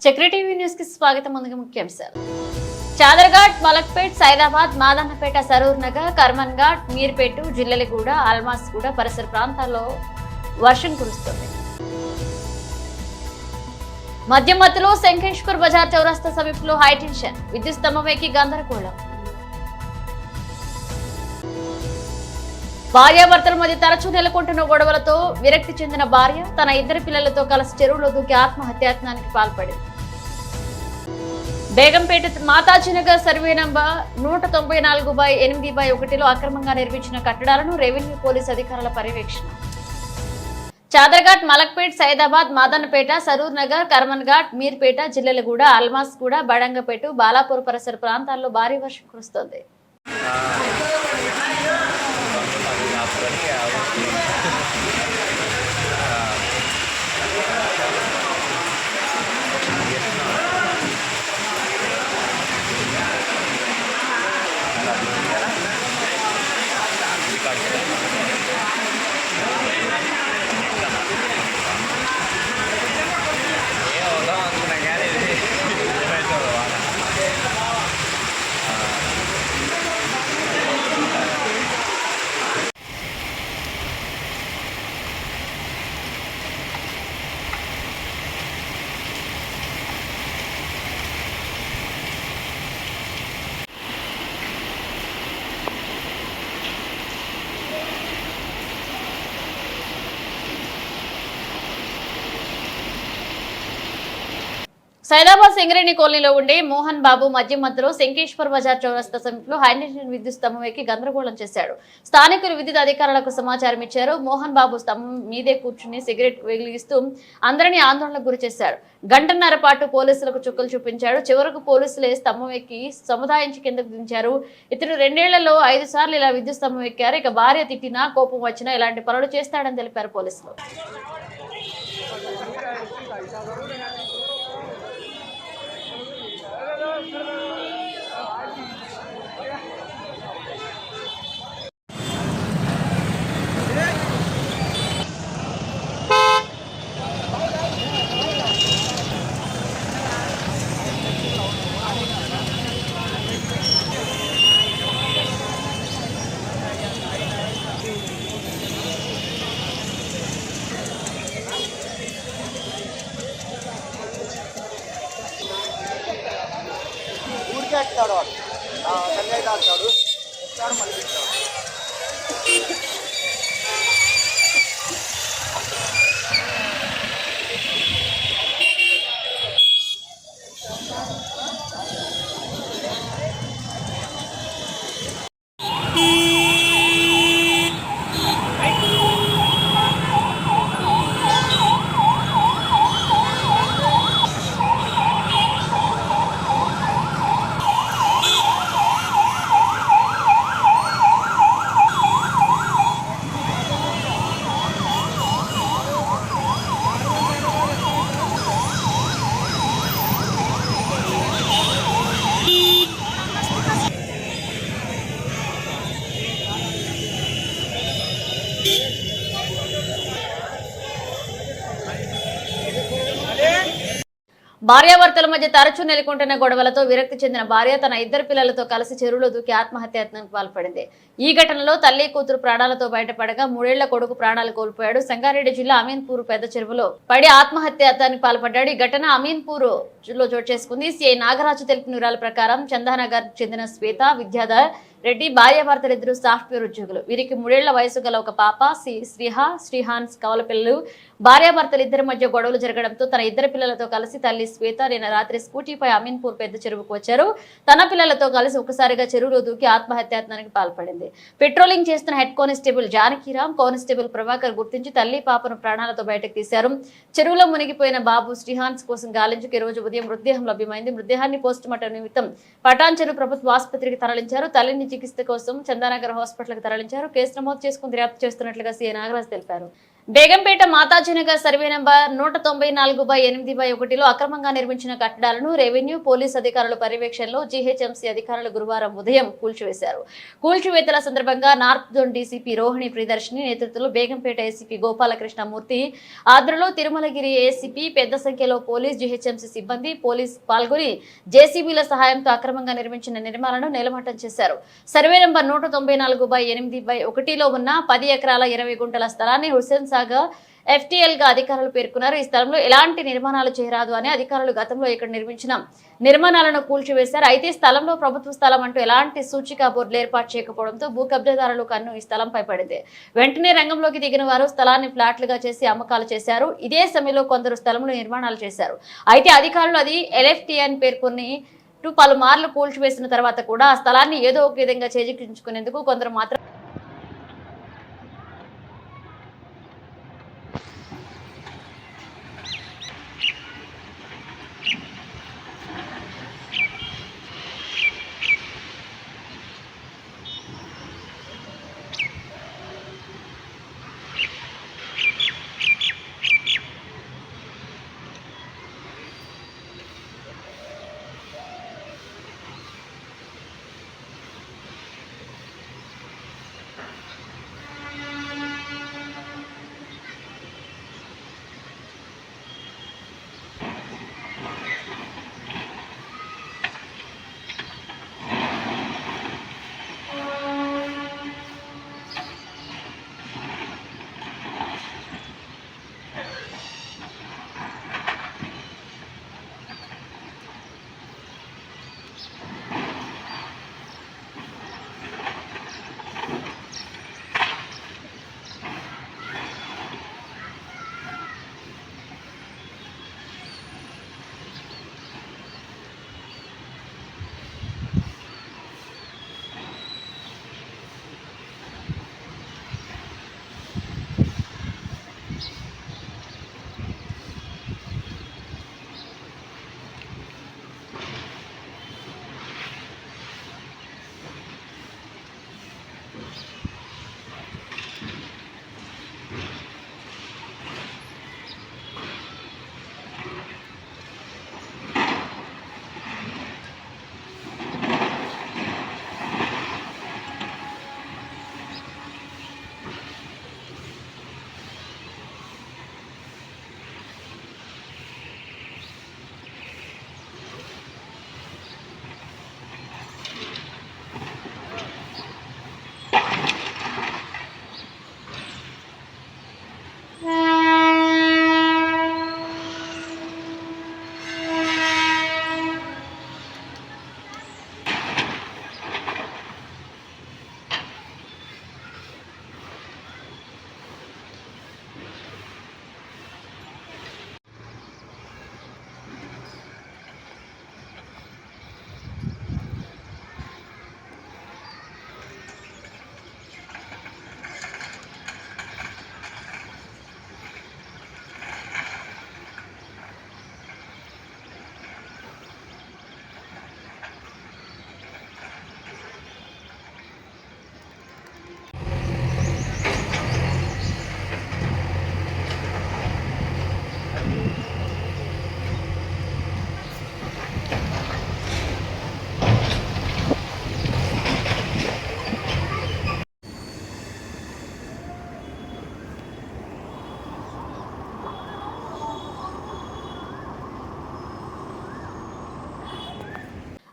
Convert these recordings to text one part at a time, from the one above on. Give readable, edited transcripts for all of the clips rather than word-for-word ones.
చక్ర TV news కి స్వాగతం. ముందుగా ముఖ్యాంశాలు. చాదర్ఘాట్, మలక్పేట్, సైదాబాద్, మాదన్నపేట, సరూర్ నగర్, కర్మన్ ఘాట్, మీర్పేట, జిల్లెలగూడ, అల్మాస్గూడ పరిసర ప్రాంతాల్లో వర్షం కురుస్తుంది. మధ్యమత్తులో శంఖేశ్వర్ బజార్ చౌరస్తా సమీపంలో హైటెన్షన్ విద్యుత్ స్తంభం ఎక్కి గందరగోళం. భార్యాభర్తల మధ్య తరచూ నెలకొంటున్న గొడవలతో విరక్తి చెందిన భార్య తన ఇద్దరు పిల్లలతో కలిసి చెరువులో దూకి ఆత్మహత్యాయత్నానికి పాల్పడింది. బేగంపేట మాతాజీనగర్ సర్వే నంబర్ 194/8/1లో అక్రమంగా నిర్మించిన కట్టడాలను రెవెన్యూ పోలీసు అధికారుల పర్యవేక్షణ. చాదర్ఘాట్, మలక్పేట్, సైదాబాద్, మాదన్నపేట, సరూర్ నగర్, కర్మన్ ఘాట్, మీర్పేట, జిల్లెలగూడ, అల్మాస్గూడ, బడంగపేట, బాలాపూర్ పరిసర ప్రాంతాల్లో భారీ వర్షం కురుస్తోంది. సైదాబాద్ సింగరేణి కాలనీలో ఉండే మోహన్ బాబు మధ్య మధ్యలో శంఖేశ్వర్ బజార్ చౌరస్తా సమీపంలో హైటెన్షన్ విద్యుత్ స్తంభం ఎక్కి గందరగోళం చేశాడు. స్థానికులు విద్యుత్ అధికారులకు సమాచారం ఇచ్చారు. మోహన్ బాబు స్తంభం మీదే కూర్చుని సిగరెట్ వెలిగిస్తూ అందరినీ ఆందోళనకు గురి చేశాడు. గంటన్నర పాటు పోలీసులకు చుక్కలు చూపించాడు. చివరకు పోలీసులే స్తంభం ఎక్కి సముదాయించి కిందకు దించారు. ఇతడు 2 ఏళ్లలో 5 సార్లు ఇలా విద్యుత్ స్తంభం ఎక్కారు. ఇక భార్య తిట్టినా కోపం వచ్చినా ఇలాంటి పనులు చేస్తాడని తెలిపారు పోలీసులు. ఎక్తాడు వాడు సంజయ్ తాగుతాడు ఎక్తాడు మళ్ళీ తింటాడు. భార్యాభర్తల మధ్య తరచూ నెలకొంటున్న గొడవలతో విరక్తి చెందిన భార్య తన ఇద్దరు పిల్లలతో కలిసి చెరువులో దూకి ఆత్మహత్యాయత్నానికి పాల్పడింది. ఈ ఘటనలో తల్లి కూతురు ప్రాణాలతో బయటపడగా 3 ఏళ్ల కొడుకు ప్రాణాలు కోల్పోయాడు. సంగారెడ్డి జిల్లా అమీన్పూర్ పెద్ద చెరువులో పడి ఆత్మహత్యాయత్నానికి పాల్పడ్డాడు. ఈ ఘటన అమీన్పూర్ లో చోటు చేసుకుంది. సిఐ నాగరాజు తెలిపిన వివరాల ప్రకారం చందానగర్ చెందిన శ్వేత, విద్యాధర్ రెడ్డి భార్యాభర్తలిద్దరూ సాఫ్ట్వేర్ ఉద్యోగులు. వీరికి 3 ఏళ్ల వయసు గల ఒక పాప శ్రీహాన్స్ కవల పిల్లలు. భార్యాభర్తలు ఇద్దరి మధ్య గొడవలు జరగడంతో తన ఇద్దరు పిల్లలతో కలిసి తల్లి శ్వేత నిన్న రాత్రి స్కూటీపై అమీన్పూర్ పెద్ద చెరువుకు వచ్చారు. తన పిల్లలతో కలిసి ఒకసారిగా చెరువులో దూకి ఆత్మహత్యాయత్నానికి పాల్పడింది. పెట్రోలింగ్ చేస్తున్న head constable Janakiram, constable Prabhakar గుర్తించి తల్లి పాపను ప్రాణాలతో బయటకు తీశారు. చెరువులో మునిగిపోయిన బాబు శ్రీహాన్స్ కోసం గాలించుకు ఈ రోజు ఉదయం మృతదేహం లభ్యమైంది. మృతదేహాన్ని పోస్టుమార్టం నిమిత్తం పటాన్ చెరువు ప్రభుత్వ ఆసుపత్రికి తరలించారు. తల్లిని చికిత్స కోసం చందానగర్ హాస్పిటల్ కు తరలించారు. కేసు నమోదు చేసుకుని దర్యాప్తు చేస్తున్నట్లుగా సిఐ నాగరాజ్ తెలిపారు. బేగంపేట మాతాజీనగర్ సర్వే నంబర్ 194/8/1లో అక్రమంగా నిర్మించిన కట్టడాలను రెవెన్యూ పోలీస్ అధికారుల పర్యవేక్షణలో జీహెచ్ఎంసీ అధికారులు గురువారం ఉదయం కూల్చివేశారు. కూల్చివేతల సందర్భంగా north zone DCP Rohini Priyadarshini నేతృత్వంలో బేగంపేట ఏసీపీ గోపాలకృష్ణమూర్తి ఆధ్వర్యంలో తిరుమలగిరి ఏసీపీ పెద్ద సంఖ్యలో పోలీస్ జీహెచ్ఎంసీ సిబ్బంది పోలీస్ పాల్గొని జేసీబీల సహాయంతో అక్రమంగా నిర్మించిన నిర్మాణాలను నేలమట్టం చేశారు. సర్వే నంబర్ 194/8/1లో ఉన్న 10 ఎకరాల 20 గుంటల స్థలాన్ని హుస్సేన్ సాగర్ FTL గా అధికారులు పేర్కొన్నారు. ఈ స్థలంలో ఎలాంటి నిర్మాణాలు చేయరాదు అని అధికారులు గతంలో ఇక్కడ నిర్మించిన నిర్మాణాలను కూల్చివేశారు. అయితే స్థలంలో ప్రభుత్వ స్థలం అంటూ ఎలాంటి సూచిక బోర్డులు ఏర్పాటు చేయకపోవడంతో భూ కబ్జాదారులు కన్ను ఈ స్థలంపై పడింది. వెంటనే రంగంలోకి దిగిన వారు స్థలాన్ని ఫ్లాట్లుగా చేసి అమ్మకాలు చేశారు. ఇదే సమయంలో కొందరు స్థలంలో నిర్మాణాలు చేశారు. అయితే అధికారులు అది LFT అని పేర్కొని పలుమార్లు కూల్చివేసిన తర్వాత కూడా ఆ స్థలాన్ని ఏదో ఒక విధంగా చేజిక్కించుకునేందుకు కొందరు మాత్రం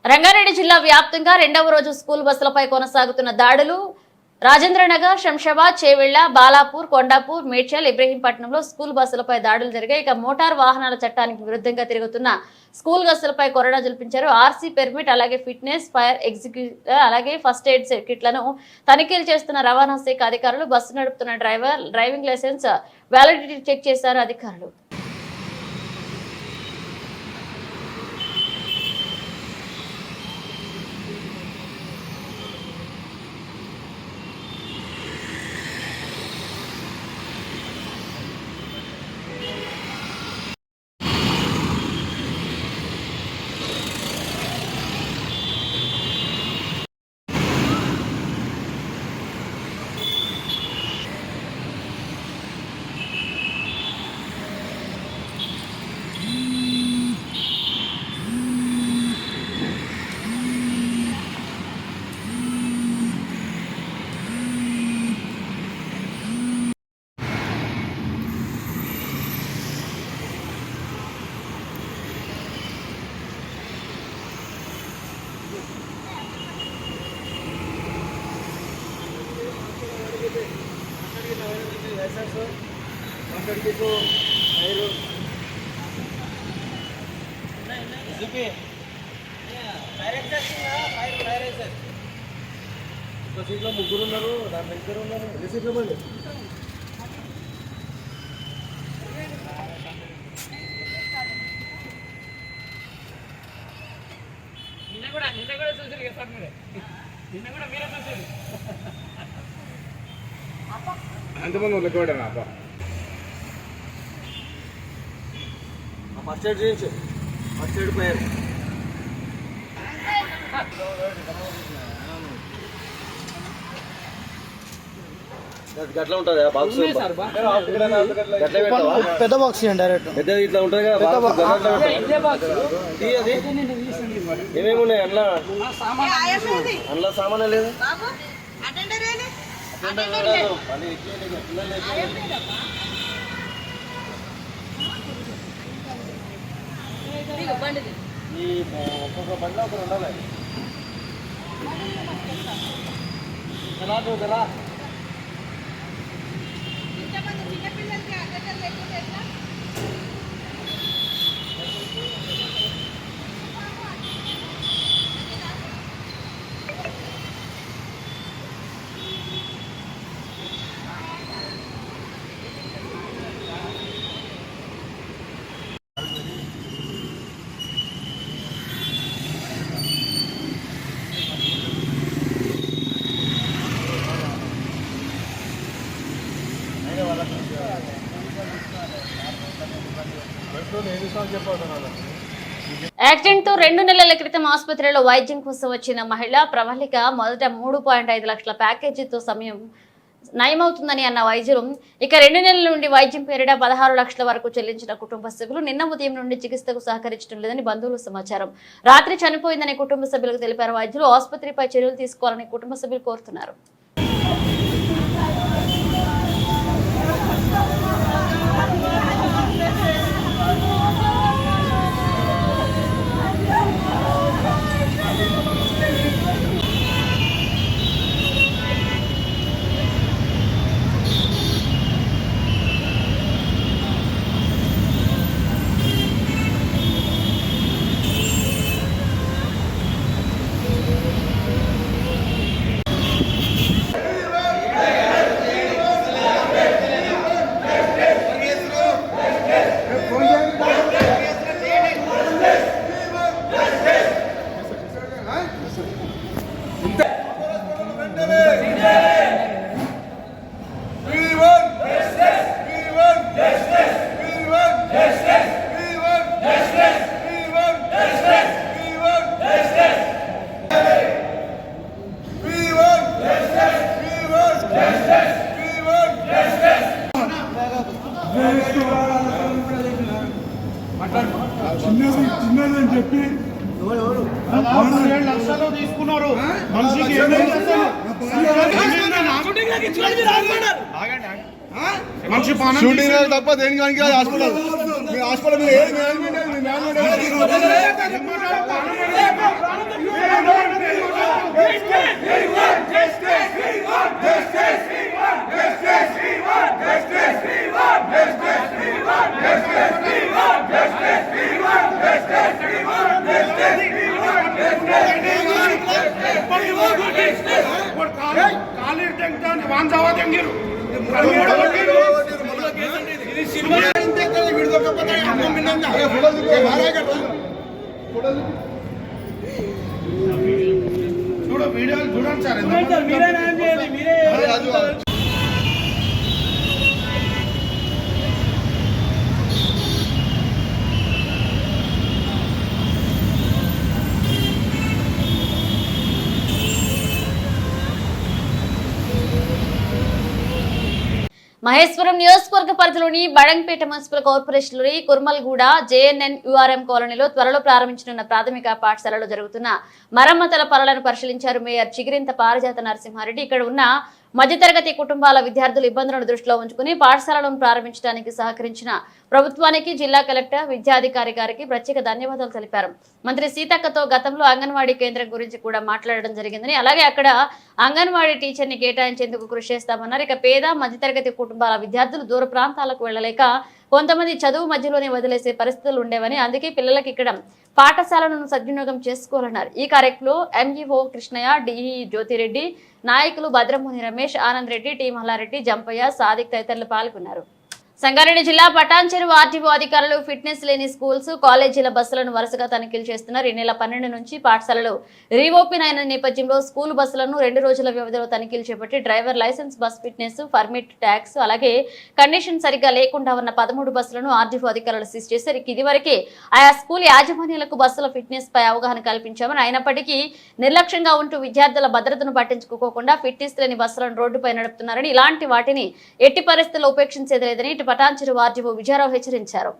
రంగారెడ్డి జిల్లా వ్యాప్తంగా రెండవ రోజు స్కూల్ బస్సులపై కొనసాగుతున్న దాడులు. రాజేంద్రనగర్, శంషాబాద్, చేవెళ్ల, బాలాపూర్, కొండాపూర్, మేడ్చల్, ఇబ్రహీంపట్నంలో స్కూల్ బస్సులపై దాడులు జరిగాయి. ఇక మోటార్ వాహనాల చట్టానికి విరుద్ధంగా తిరుగుతున్న స్కూల్ బస్సులపై కొరడా జల్పించారు. ఆర్సీ పెర్మిట్, అలాగే ఫిట్నెస్, ఫైర్ ఎగ్జిక్యూటివ్, అలాగే ఫస్ట్ ఎయిడ్ కిట్లను తనిఖీలు చేస్తున్న రవాణా శాఖ అధికారులు. బస్సు నడుపుతున్న డ్రైవింగ్ లైసెన్స్ వ్యాలిడిటీ చెక్ చేశారు అధికారులు. లైసెన్స్ 120 టైరు ఒక సీట్లో ముగ్గురు ఉన్నారు, దాంట్లో ఇద్దరు ఉన్నారు. ఎన్ని సీట్లు బండి? ఎంతమంది లెక్కడా అప్ప ఫస్ట్ ఎయిడ్ చేయించు, ఫస్ట్ ఎయిడ్ పోయారు. గట్లా ఉంటుంది బాక్స్, పెద్ద బాక్స్ డైరెక్ట్ పెద్ద ఇట్లా ఉంటుంది కదా. ఏమేమి ఉన్నాయి అందులో? అందులో సామాన్ లేదు. ఈ ఒక్కొక్క బండిలో ఒకరు ఉండాలి. కదా యాక్సిడెంట్ తో 2 నెలల క్రితం ఆసుపత్రిలో వైద్యం కోసం వచ్చిన మహిళ ప్రవళిక మొదట 3.5 లక్షల ప్యాకేజీతో సమయం నయమవుతుందని అన్న వైద్యులు ఇక 2 నెలల నుండి వైద్యం పేరిట 16 లక్షల వరకు చెల్లించిన కుటుంబ సభ్యులు నిన్న ఉదయం నుండి చికిత్సకు సహకరించడం లేదని బంధువులు సమాచారం. రాత్రి చనిపోయిందని కుటుంబ సభ్యులకు తెలిపారు వైద్యులు. ఆసుపత్రిపై చర్యలు తీసుకోవాలని కుటుంబ సభ్యులు కోరుతున్నారు. చిన్నదని చెప్పి 7 లక్షలు తీసుకున్నారు. మనిషికి షూటింగ్ తప్ప దేనికి హాస్పిటల్ హాస్పిటల్ చూడ వీడియోలు చూడండి సార్. మహేశ్వరం నియోజకవర్గ పరిధిలోని బడంగపేట మున్సిపల్ కార్పొరేషన్లోని కుర్మల్గూడ జేఎన్ఎన్ యుఆర్ఎం కాలనీలో త్వరలో ప్రారంభించనున్న ప్రాథమిక పాఠశాలలో జరుగుతున్న మరమ్మతుల పనులను పరిశీలించారు మేయర్ చిగిరింత పారిజాత నరసింహారెడ్డి. ఇక్కడ ఉన్న మధ్యతరగతి కుటుంబాల విద్యార్థుల ఇబ్బందులను దృష్టిలో ఉంచుకుని పాఠశాలను ప్రారంభించడానికి సహకరించిన ప్రభుత్వానికి జిల్లా కలెక్టర్ విద్యాధికారి గారికి ప్రత్యేక ధన్యవాదాలు తెలిపారు. మంత్రి సీతక్కతో గతంలో అంగన్వాడీ కేంద్రం గురించి కూడా మాట్లాడడం జరిగిందని, అలాగే అక్కడ అంగన్వాడీ టీచర్ని కేటాయించేందుకు కృషి చేస్తామన్నారు. ఇక పేద మధ్యతరగతి కుటుంబాల విద్యార్థులు దూర ప్రాంతాలకు వెళ్లలేక కొంతమంది చదువు మధ్యలోనే వదిలేసే పరిస్థితులు ఉండేవని, అందుకే పిల్లలకి ఇక్కడ పాఠశాలను సద్వినియోగం చేసుకోవాలన్నారు. ఈ కార్యక్రమంలో ఎంఈఓ కృష్ణయ్య, డిఈ జ్యోతిరెడ్డి, నాయకులు భద్రముని రమేష్, ఆనంద్ రెడ్డి, టి మల్లారెడ్డి, జంపయ్య, సాదిక్ తదితరులు పాల్గొన్నారు. సంగారెడ్డి జిల్లా పటాన్చెరు ఆర్టీఓ అధికారులు ఫిట్నెస్ లేని స్కూల్స్, కాలేజీల బస్సులను వరుసగా తనిఖీలు చేస్తున్నారు. ఈ నెల 12 నుంచి పాఠశాలలు రీఓపెన్ అయిన నేపథ్యంలో స్కూల్ బస్సులను 2 రోజుల వ్యవధిలో తనిఖీలు చేపట్టి driver licence, bus fitness, permit, tax, అలాగే కండిషన్ సరిగ్గా లేకుండా ఉన్న 13 బస్సులను ఆర్టీఓ అధికారులు సీజ్ చేశారు. ఇదివరకే ఆయా స్కూల్ యాజమాన్యాలకు బస్సుల ఫిట్నెస్ పై అవగాహన కల్పించామని, అయినప్పటికీ నిర్లక్ష్యంగా ఉంటూ విద్యార్థుల భద్రతను పట్టించుకోకుండా ఫిట్నెస్ లేని బస్సులను రోడ్డుపై నడుపుతున్నారని, ఇలాంటి వాటిని ఎట్టి పరిస్థితుల్లో ఉపేక్షించేది లేదని పటాన్చెరు ఆర్టీఓ విజయరావు హెచ్చరించారు.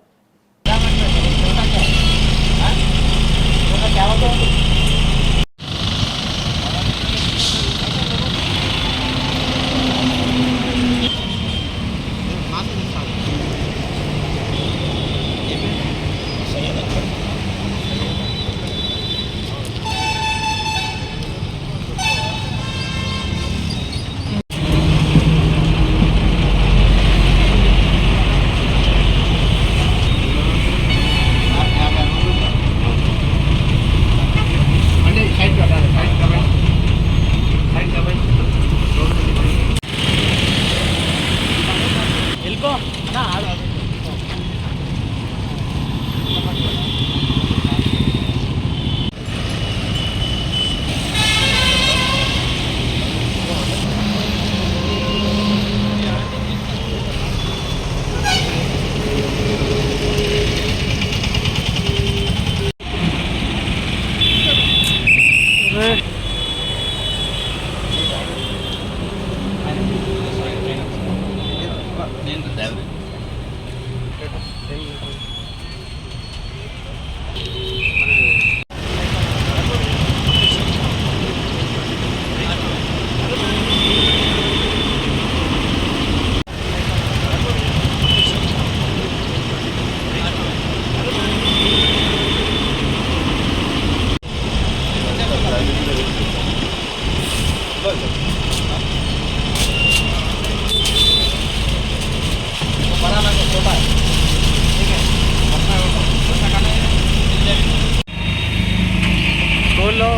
స్కూల్లో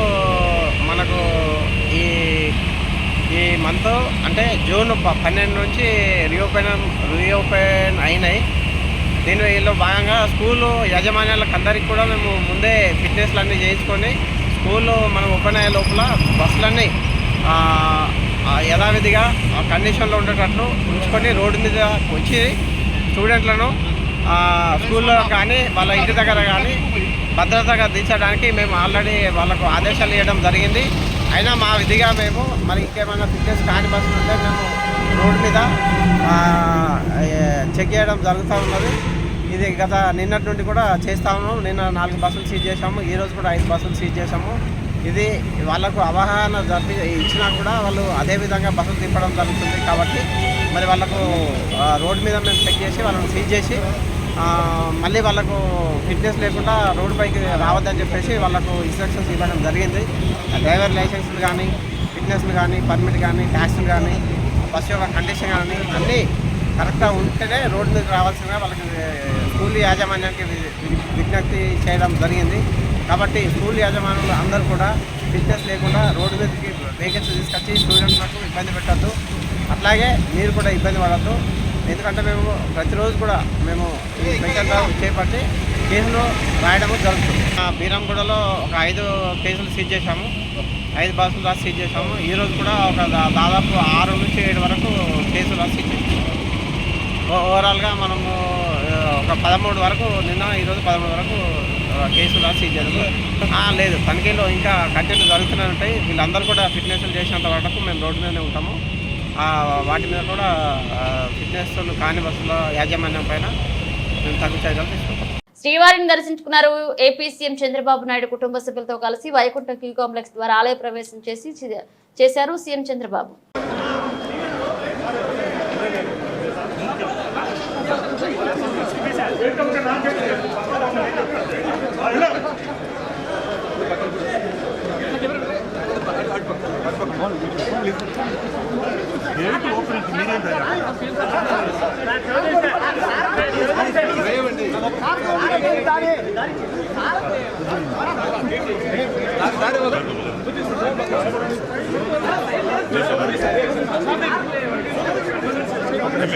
మనకు ఈ మంత్ అంటే జూన్ 12 నుంచి రీఓపెన్ అయినాయి. దీనిలో భాగంగా స్కూలు యాజమాన్యాలకు అందరికీ కూడా మేము ముందే ఫిట్నెస్లు అన్నీ చేయించుకొని స్కూల్లో మనం ఓపెన్ అయ్యే లోపల బస్సులన్నీ యథావిధిగా కండిషన్లో ఉండేటట్లు ఉంచుకొని రోడ్డు మీద వచ్చి స్టూడెంట్లను స్కూల్లో కానీ వాళ్ళ ఇంటి దగ్గర కానీ భద్రతగా దించడానికి మేము ఆల్రెడీ వాళ్ళకు ఆదేశాలు ఇవ్వడం జరిగింది. అయినా మా విధిగా మేము మరి ఇంకేమైనా ఫిట్నెస్ కాని బస్సులు ఉంటే మేము రోడ్డు మీద చెక్ చేయడం జరుగుతూ ఉన్నది. ఇది గత నిన్నటి నుండి కూడా చేస్తూ ఉన్నాం. నిన్న 4 బస్సులు సీజ్ చేసాము, ఈరోజు కూడా 5 బస్సులు సీజ్ చేసాము. ఇది వాళ్ళకు అవగాహన ఇచ్చినా కూడా వాళ్ళు అదే విధంగా బస్సులు తిప్పడం జరుగుతుంది. కాబట్టి మరి వాళ్ళకు రోడ్డు మీద మేము చెక్ చేసి వాళ్ళని సీజ్ చేసి మళ్ళీ వాళ్ళకు ఫిట్నెస్ లేకుండా రోడ్డు పైకి రావద్దని చెప్పేసి వాళ్ళకు ఇన్స్ట్రక్షన్స్ ఇవ్వడం జరిగింది. డ్రైవర్ లైసెన్స్లు కానీ, ఫిట్నెస్లు కానీ, పర్మిట్ కానీ, ట్యాక్స్లు కానీ, బస్సు యొక్క కండిషన్ కానీ అన్నీ కరెక్ట్గా ఉంటేనే రోడ్డు మీద రావాల్సిందిగా వాళ్ళకి స్కూల్ యాజమాన్యానికి విజ్ఞప్తి చేయడం జరిగింది. కాబట్టి స్కూల్ యాజమాన్యులు అందరూ కూడా ఫిట్నెస్ లేకుండా రోడ్డు మీదకి వెహికల్స్ తీసుకొచ్చి స్టూడెంట్లకు ఇబ్బంది పెట్టద్దు. అట్లాగే మీరు కూడా ఇబ్బంది పడద్దు. ఎందుకంటే మేము ప్రతిరోజు కూడా మేము ఈ స్పెషల్ చేపట్టి కేసులు రాయడము జరుగుతుంది. బీరంగూడలో ఒక 5 కేసులు సీజ్ చేశాము, 5 బస్సులు రాసి సీజ్ చేశాము. ఈరోజు కూడా ఒక దాదాపు 6 నుంచి 7 వరకు కేసులు రాసి సీజ్ చేసాము. ఓవరాల్గా మనము ఒక 13 వరకు నిన్న, ఈరోజు 13 వరకు కేసులు రాసి సీజ్ చేసాము. లేదు, తనిఖీలో ఇంకా కంటిన్యూ జరుగుతూనే ఉంటాయి. వీళ్ళందరూ కూడా ఫిట్నెస్లు చేసినంత వరకు మేము రోడ్డు మీదనే ఉంటాము. వాటి మీద కూడా ఫిట్నెస్ కాని బస్సుల యాజమాన్యం పైన మేము తగు చర్యలు తీసుకుంటాం. శ్రీవారిని దర్శించుకున్నారు. ఏపీ సీఎం చంద్రబాబు నాయుడు కుటుంబ సభ్యులతో కలిసి వైకుంఠం క్యూ కాంప్లెక్స్ ద్వారా ఆలయ ప్రవేశం చేశారు సీఎం చంద్రబాబు.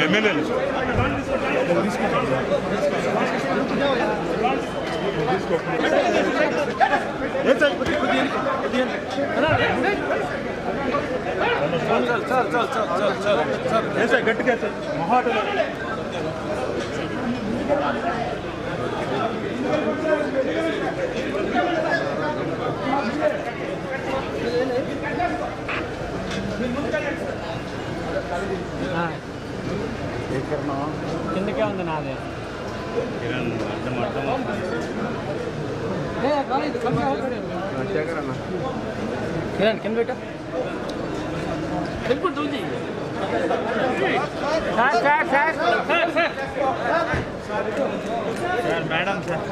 ఎమ్మెల్యేలు గట్టిగా మొహాటలు కిందకే ఉంది నాదే కిరణ్ కింద పెట్టా మేడం సార్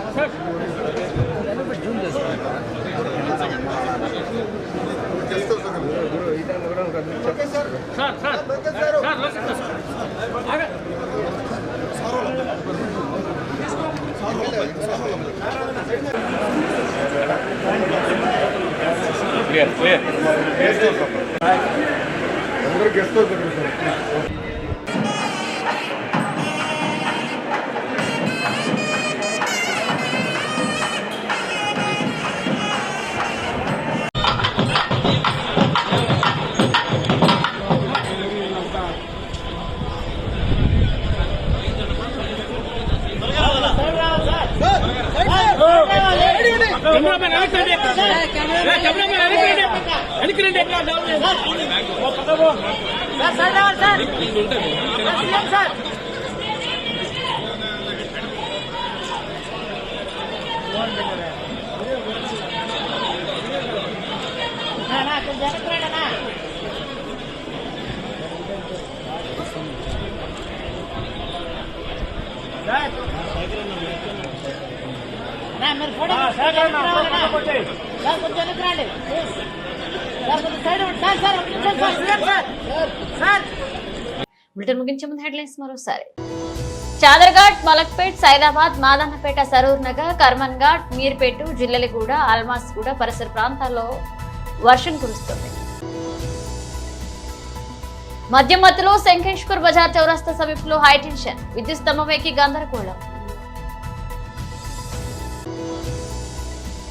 అందరూ గెస్ట్ అవుతారు బులెటిన్ ముగించే ముందు హెడ్లైన్స్ మరోసారి. చాదర్ఘాట్, మలక్పేట్, సైదాబాద్, మాదన్నపేట, సరూర్ నగర్, కర్మన్ ఘాట్, మీర్పేట, జిల్లెలగూడ, అల్మాస్గూడ పరిసర ప్రాంతాల్లో వర్షం కురుస్తుంది. మధ్యమత్తులో శంఖేశ్వర్ బజార్ చౌరస్తా సమీపంలో హైటెన్షన్, విద్యుత్ స్తంభం ఎక్కి గందరగోళం.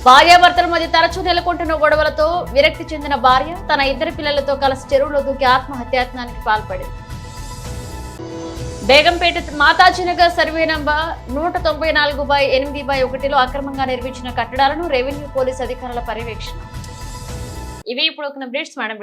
భార్యాభర్తల మధ్య తరచూ నెలకొంటున్న గొడవలతో విరక్తి చెందిన భార్య తన ఇద్దరు పిల్లలతో కలిసి చెరువులో దూకి ఆత్మహత్యాయత్నానికి పాల్పడింది. బేగంపేట మాతాజీనగర్ సర్వే నంబర్ 194/8/1లో అక్రమంగా నిర్మించిన కట్టడాలను రెవెన్యూ పోలీస్ అధికారుల పర్యవేక్షణ. ఇవి ఇప్పుడు ఒక అప్డేట్స్ మేడం.